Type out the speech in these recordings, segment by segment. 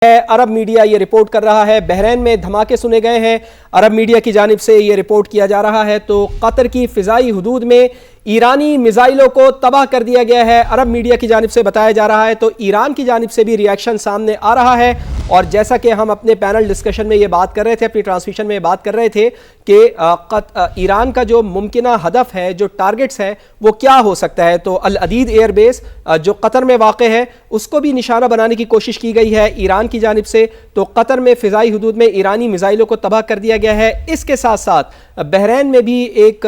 अरब media ये report कर रहा है बहरीन में धमाके सुने गए हैं। अरब मीडिया की जानिब से ये रिपोर्ट किया जा रहा है तो कतर की फिजाई हुदूद में ईरानी मिसाइलों को तबाह कर दिया गया है। अरब मीडिया की जानिब से बताया जा रहा है तो ईरान की जानिब से भी रिएक्शन सामने आ रहा है। और जैसा कि हम अपने पैनल डिस्कशन में ये बात कर रहे थे, अपनी ट्रांसमिशन में ये बात कर रहे थे कि ईरान का जो मुमकिना हदफ है, जो टारगेट्स है, वो क्या हो सकता है। तो अल अदीद एयर बेस जो कतर में वाक़ है उसको भी निशाना बनाने की कोशिश की गई है ईरान की जानिब से। तो कतर में फ़िज़ाई हुदूद में ईरानी मिसाइलों को तबाह कर दिया गया है। इसके साथ साथ बहरीन में भी एक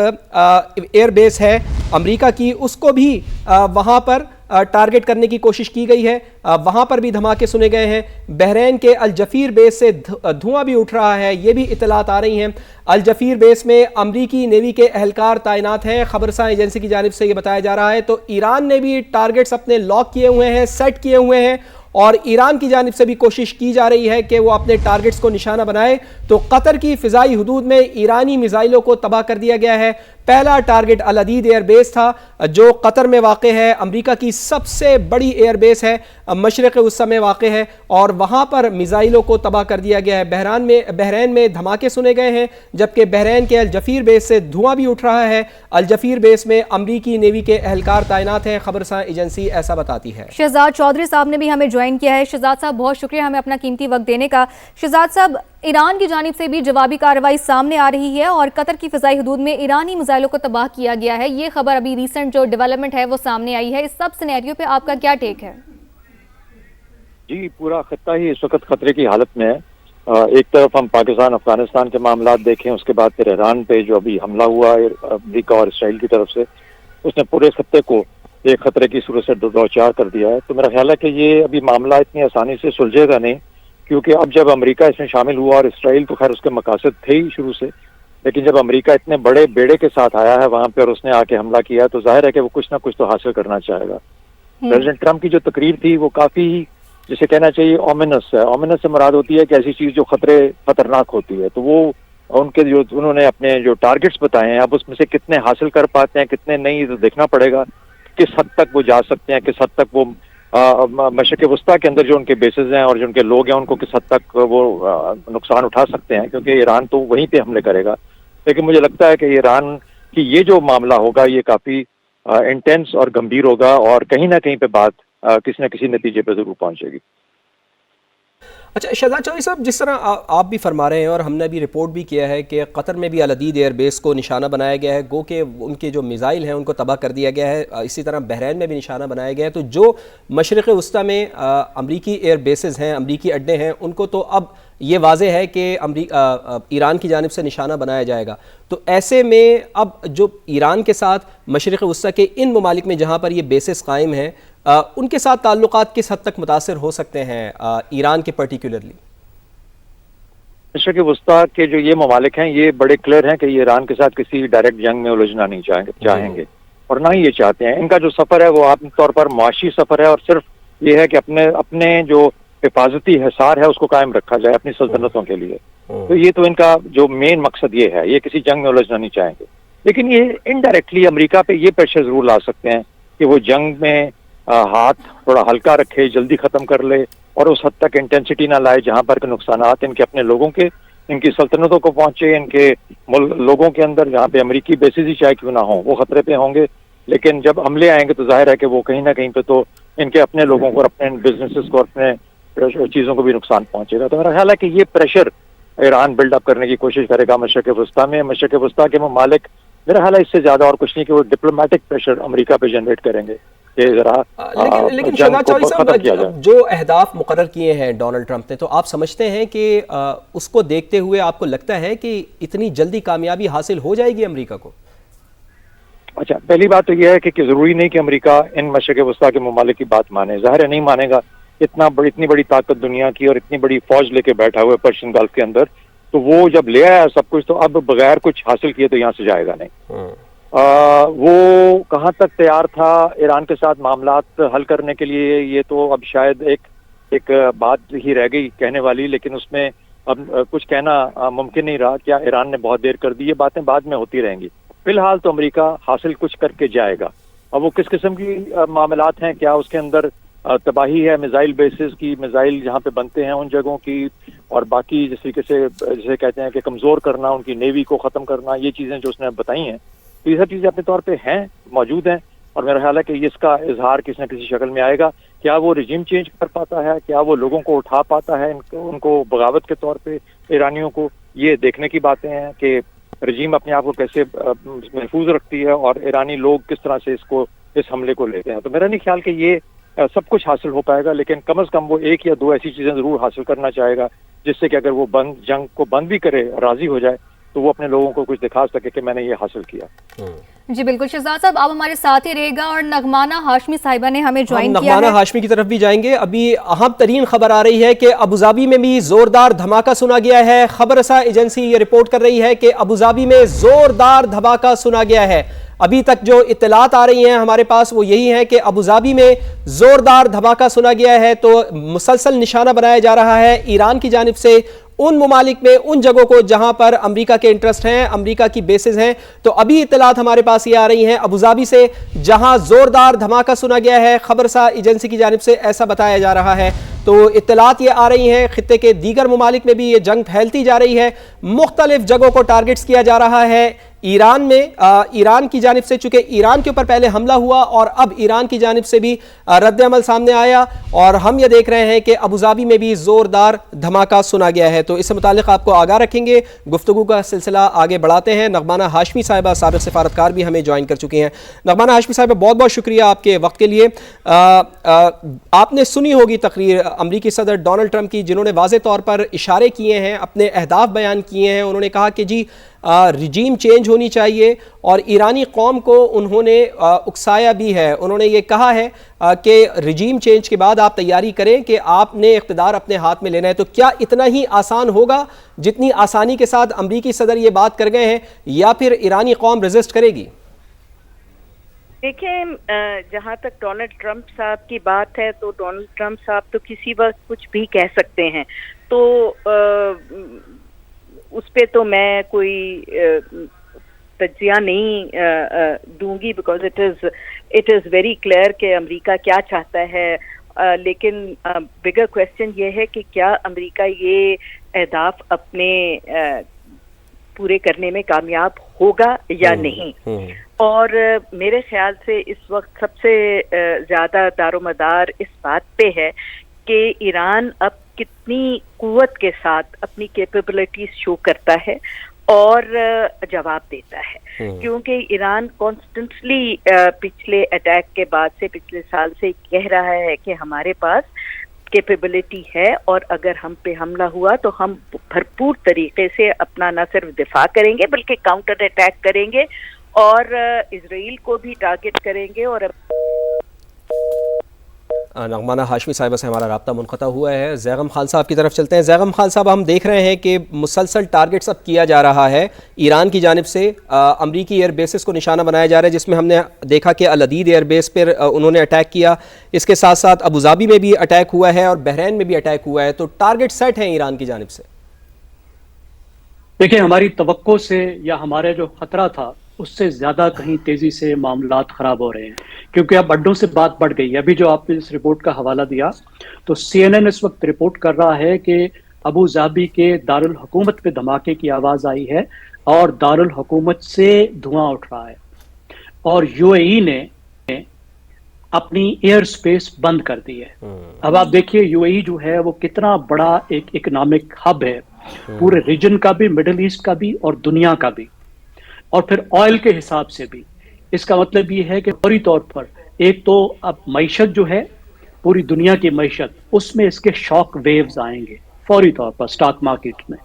एयर बेस है अमेरिका की, उसको भी वहाँ पर टारगेट करने की कोशिश की गई है। वहाँ पर भी धमाके सुने गए हैं। बहरीन के अल जफीर बेस से धुआं भी उठ रहा है, ये भी इतलात आ रही हैं। अल जफीर बेस में अमरीकी नेवी के एहलकार तैनात हैं, खबरसां एजेंसी की जानिब से ये बताया जा रहा है। तो ईरान ने भी टारगेट्स अपने लॉक किए हुए हैं, सेट किए हुए हैं और ईरान की जानिब से भी कोशिश की जा रही है कि वो अपने टारगेट्स को निशाना बनाए। तो कतर की फ़िज़ाई हुदूद में ईरानी मिसाइलों को तबाह कर दिया गया है। पहला टारगेट अल अदीद एयर बेस था जो कतर में वाक़ है, अमेरिका की सबसे बड़ी एयर बेस है, मशरिक़ वस्ता में वाक़ है और वहाँ पर मिसाइलों को तबाह कर दिया गया है। बहरीन में धमाके सुने गए हैं, जबकि बहरीन के अल जफीर बेस से धुआं भी उठ रहा है। अल जफीर बेस में अमरीकी नेवी के एहलकार तैनात हैं, खबरसां एजेंसी ऐसा बताती है। शहजाद चौधरी साहब ने भी हमें ज्वाइन किया है। शहजाद साहब, बहुत शुक्रिया हमें अपना कीमती वक्त देने का। शहजाद साहब, ईरान की जानिब से भी जवाबी कार्रवाई सामने आ रही है और कतर की फ़िज़ाई हुदूद में ईरानी मिसाइलों को तबाह किया गया है। ये खबर अभी रीसेंट जो डेवलपमेंट है वो सामने आई है। इस सब सिनेरियो पे आपका क्या टेक है? जी, पूरा खत्ता ही इस वक्त खतरे की हालत में है। एक तरफ हम पाकिस्तान अफगानिस्तान के मामला देखें, उसके बाद फिर ईरान पे जो अभी हमला हुआ है अमेरिका और इसराइल की तरफ से, उसने पूरे खत्ते को एक खतरे की सूरत से दो चार कर दिया है। तो मेरा ख्याल है कि ये अभी मामला इतनी आसानी से सुलझेगा नहीं, क्योंकि अब जब अमेरिका इसमें शामिल हुआ और इसराइल तो खैर उसके मकासद थे ही शुरू से, लेकिन जब अमेरिका इतने बड़े बेड़े के साथ आया है वहां पे और उसने आके हमला किया तो जाहिर है कि वो कुछ ना कुछ तो हासिल करना चाहेगा। प्रेसिडेंट ट्रंप की जो तकरीर थी वो काफी, जिसे कहना चाहिए, ओमिनस है। ओमिनस से मुराद होती है कि ऐसी चीज जो खतरनाक होती है। तो वो उनके जो उन्होंने अपने जो टारगेट्स बताए हैं, अब उसमें से कितने हासिल कर पाते हैं कितने नहीं, तो देखना पड़ेगा किस हद तक वो जा सकते हैं, किस हद तक वो मशरिक़ वस्ता के अंदर जो उनके बेसेस हैं और जो उनके लोग हैं उनको किस हद तक वो नुकसान उठा सकते हैं, क्योंकि ईरान तो वहीं पे हमले करेगा। लेकिन मुझे लगता है कि ईरान की ये जो मामला होगा ये काफी इंटेंस और गंभीर होगा और कहीं ना कहीं पे बात किसी न किसी नतीजे पे जरूर पहुंचेगी। अच्छा शहजाद चौधरी साहब, जिस तरह आप भी फरमा रहे हैं और हमने भी रिपोर्ट भी किया है कि कतर में भी अल अदीद एयर बेस को निशाना बनाया गया है, गो के उनके जो मिसाइल हैं उनको तबाह कर दिया गया है। इसी तरह बहरीन में भी निशाना बनाया गया है। तो जो मशरिक़ वस्ता में अमरीकी एयर बेसेस हैं, अमरीकी अड्डे हैं, उनको तो अब ये वाज़े है कि ईरान की जानिब से निशाना बनाया जाएगा। तो ऐसे में अब जो ईरान के साथ मशरिक़ वस्ता के इन ममालिक में जहाँ पर ये बेसेस कायम हैं, उनके साथ ताल्लुकात किस हद तक मुतासिर हो सकते हैं ईरान के पर्टिकुलरली? मशरिक़ वस्ता के जो ये ममालिक हैं ये बड़े क्लियर हैं कि ये ईरान के साथ किसी डायरेक्ट जंग में उलझना नहीं चाहेंगे और ना ही ये चाहते हैं। इनका जो सफ़र है वो आमतौर पर मुआशी सफ़र है और सिर्फ ये है कि अपने जो हिफाजती हिसार है उसको कायम रखा जाए अपनी सल्तनतों के लिए। तो ये तो इनका जो मेन मकसद ये है, ये किसी जंग में उलझना नहीं चाहेंगे। लेकिन ये इनडायरेक्टली अमेरिका पे ये प्रेशर जरूर ला सकते हैं कि वो जंग में हाथ थोड़ा हल्का रखे, जल्दी खत्म कर ले और उस हद तक इंटेंसिटी ना लाए जहां पर के नुकसानात इनके अपने लोगों के, इनकी सल्तनतों को पहुंचे, इनके लोगों के अंदर जहाँ पे अमेरिकी बेसिस ही चाहे क्यों ना हो वो खतरे पे होंगे। लेकिन जब हमले आएंगे तो जाहिर है कि वो कहीं ना कहीं पे तो इनके अपने लोगों को, अपने बिजनेसेस को, अपने चीजों को भी नुकसान पहुंचेगा। तो मेरा ख्याल है कि ये प्रेशर ईरान बिल्डअप करने की कोशिश करेगा मशरिक़ वस्ता में। मशरिक़ वस्ता के ममालिक मेरा ख्याल है इससे ज्यादा और कुछ नहीं कि वो डिप्लोमेटिक प्रेशर अमेरिका पे जनरेट करेंगे कि जरा लेकिन शहजाद चौधरी साहब, जो अहदाफ मुकर्रर किए हैं डोनाल्ड ट्रंप ने, तो आप समझते हैं कि उसको देखते हुए आपको लगता है कि इतनी जल्दी कामयाबी हासिल हो जाएगी अमेरिका को? अच्छा, पहली बात तो यह है कि जरूरी नहीं कि अमेरिका इन मशरिक़ वस्ता के ममालिक की बात माने। जाहिर है नहीं मानेगा, इतनी बड़ी ताकत दुनिया की और इतनी बड़ी फौज लेके बैठा हुआ है पर्शियन गल्फ के अंदर, तो वो जब ले आया सब कुछ तो अब बगैर कुछ हासिल किए तो यहाँ से जाएगा नहीं। वो कहाँ तक तैयार था ईरान के साथ मामलात हल करने के लिए, ये तो अब शायद एक बात ही रह गई कहने वाली, लेकिन उसमें अब कुछ कहना मुमकिन नहीं रहा। क्या ईरान ने बहुत देर कर दी, ये बातें बाद में होती रहेंगी। फिलहाल तो अमेरिका हासिल कुछ करके जाएगा। अब वो किस किस्म की मामलात हैं, क्या उसके अंदर तबाही है मिसाइल बेसिस की, मिसाइल जहाँ पे बनते हैं उन जगहों की, और बाकी जिस तरीके से जिसे कहते हैं कि कमज़ोर करना, उनकी नेवी को ख़त्म करना, ये चीज़ें जो उसने बताई हैं, तो ये सब चीज़ें अपने तौर पे हैं, मौजूद हैं, और मेरा ख्याल है कि इसका इजहार किसी न किसी शक्ल में आएगा। क्या वो रिजीम चेंज कर पाता है, क्या वो लोगों को उठा पाता है, उनको बगावत के तौर पे ईरानियों को, ये देखने की बातें हैं कि रिजीम अपने आप को कैसे महफूज रखती है और ईरानी लोग किस तरह से इस हमले को लेते हैं। तो मेरा नहीं ख्याल कि ये सब कुछ हासिल हो पाएगा, लेकिन कम अज़ कम वो एक या दो ऐसी चीज़ें ज़रूर हासिल करना चाहेगा जिससे कि अगर वो जंग को बंद भी करे, राज़ी हो जाए, तो वो अपने लोगों को कुछ दिखा सके कि मैंने ये हासिल किया। जी बिल्कुल शहजाद साहब, आप हमारे साथ ही रहेगा और नगमाना हाशमी साहिबा ने हमें ज्वाइन किया है। नगमाना हाशमी की तरफ भी जाएंगे। अभी अहम तरीन खबर आ रही है कि अबूधाबी में भी जोरदार धमाका सुना गया है। खबर रसा एजेंसी ये रिपोर्ट कर रही है कि अबूधाबी में जोरदार धमाका सुना गया है। अभी तक जो इत्तलात आ रही हैं हमारे पास वो यही है कि अबूधाबी में जोरदार धमाका सुना गया है, तो मुसलसल निशाना बनाया जा रहा है ईरान की जानिब से उन ममालिक में, उन जगहों को जहां पर अमेरिका के इंटरेस्ट हैं, अमेरिका की बेसिस हैं। तो अभी इत्तलात हमारे पास ये आ रही हैं अबूधाबी से, जहां जोरदार धमाका सुना गया है। खबर सा एजेंसी की जानिब से ऐसा बताया जा रहा है। तो इत्तलात ये आ रही हैं खित्ते के दीगर ममालिक में भी ये जंग फैलती जा रही है, मुख्तलिफ जगहों को टारगेट्स किया जा रहा है। ईरान में ईरान की जानिब से, चूंकि ईरान के ऊपर पहले हमला हुआ और अब ईरान की जानिब से भी रद्द अमल सामने आया, और हम ये देख रहे हैं कि अबूधाबी में भी जोरदार धमाका सुना गया है। तो इससे मुतालिक आपको आगाह रखेंगे, गुफ्तगू का सिलसिला आगे बढ़ाते हैं। नगमाना हाशमी साहिबा साबिक सफारतकार भी हमें ज्वाइन कर चुकी हैं। नगमाना हाशमी साहिबा, बहुत बहुत शुक्रिया आपके वक्त के लिए। आपने सुनी होगी तकरीर अमरीकी सदर डोनाल्ड ट्रंप की, जिन्होंने वाज़े तौर पर इशारे किए हैं, अपने अहदाफ बयान किए हैं। उन्होंने कहा कि जी रिजीम चेंज होनी चाहिए, और ईरानी कौम को उन्होंने उकसाया भी है। उन्होंने ये कहा है कि रिजीम चेंज के बाद आप तैयारी करें कि आपने इख्तिदार अपने हाथ में लेना है। तो क्या इतना ही आसान होगा जितनी आसानी के साथ अमरीकी सदर ये बात कर गए हैं, या फिर ईरानी कौम रेजिस्ट करेगी? देखें, जहाँ तक डोनाल्ड ट्रंप साहब की बात है, तो डोनाल्ड ट्रंप साहब तो किसी वक्त कुछ भी कह सकते हैं, तो उस पे तो मैं कोई तज्जिया नहीं दूंगी, because it is very clear कि अमेरिका क्या चाहता है। लेकिन बिगर क्वेश्चन ये है कि क्या अमेरिका ये अहदाफ अपने पूरे करने में कामयाब होगा या नहीं। और मेरे ख्याल से इस वक्त सबसे ज़्यादा दारोमदार इस बात पे है कि ईरान अब कितनी कुव्वत के साथ अपनी कैपेबिलिटीज शो करता है और जवाब देता है, क्योंकि ईरान कॉन्स्टेंटली पिछले अटैक के बाद से, पिछले साल से कह रहा है कि हमारे पास कैपेबिलिटी है, और अगर हम पे हमला हुआ तो हम भरपूर तरीके से अपना न सिर्फ दिफा करेंगे बल्कि काउंटर अटैक करेंगे और इजराइल को भी टारगेट करेंगे। और नगमाना हाशमी साहिबा से हमारा राब्ता मुनक़ता हुआ है। ज़ैगम खान साहब की तरफ चलते हैं। ज़ैगम खान साहब, हम देख रहे हैं कि मुसलसल टारगेट्स अब किया जा रहा है ईरान की जानिब से, अमरीकी एयर बेसिस को निशाना बनाया जा रहा है, जिसमें हमने देखा कि अल अदीद एयर बेस पर उन्होंने अटैक किया। इसके साथ साथ अबूधाबी में भी अटैक हुआ है और बहरीन में भी अटैक हुआ है। तो टारगेट सेट हैं ईरान की जानिब से। देखिए, हमारी तवक्को से या हमारे जो खतरा था उससे ज्यादा कहीं तेजी से मामलात खराब हो रहे हैं, क्योंकि अब अड्डों से बात बढ़ गई। अभी जो आपने इस रिपोर्ट का हवाला दिया, तो CNN इस वक्त रिपोर्ट कर रहा है कि अबूधाबी के दारुल हुकूमत पे धमाके की आवाज आई है और दारुल हुकूमत से धुआं उठ रहा है, और UAE ने अपनी एयर स्पेस बंद कर दी है। अब आप देखिए UAE जो है वो कितना बड़ा एक इकोनॉमिक हब है, पूरे रीजन का भी, मिडिल ईस्ट का भी और दुनिया का भी, और फिर ऑयल के हिसाब से भी। इसका मतलब ये है कि फौरी तौर पर एक तो अब मईशत जो है, पूरी दुनिया की मईशत, उसमें इसके शॉक वेव्स आएंगे फौरी तौर पर स्टॉक मार्केट में।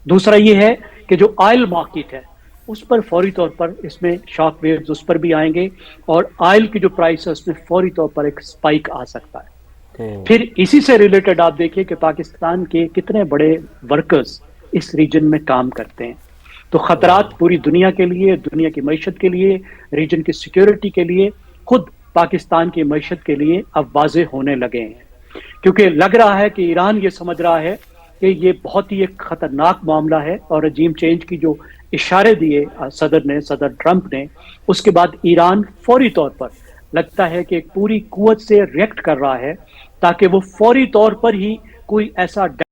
दूसरा ये है कि जो ऑयल मार्केट है उस पर फौरी तौर पर इसमें शॉक वेव्स उस पर भी आएंगे, और ऑयल की जो प्राइस है उसमें फौरी तौर पर एक स्पाइक आ सकता है। फिर इसी से रिलेटेड आप देखिए कि पाकिस्तान के कितने बड़े वर्कर्स इस रीजन में काम करते हैं। तो खतरात पूरी दुनिया के लिए, दुनिया की मईशत के लिए, रीजन की सिक्योरिटी के लिए, खुद पाकिस्तान की मईशत के लिए अब वाज़े होने लगे हैं, क्योंकि लग रहा है कि ईरान ये समझ रहा है कि ये बहुत ही एक खतरनाक मामला है, और रजीम चेंज की जो इशारे दिए सदर ट्रंप ने, उसके बाद ईरान फौरी तौर पर لگتا ہے کہ ایک پوری قوت سے ریئیکٹ کر رہا ہے تاکہ وہ فوری طور پر ہی کوئی ایسا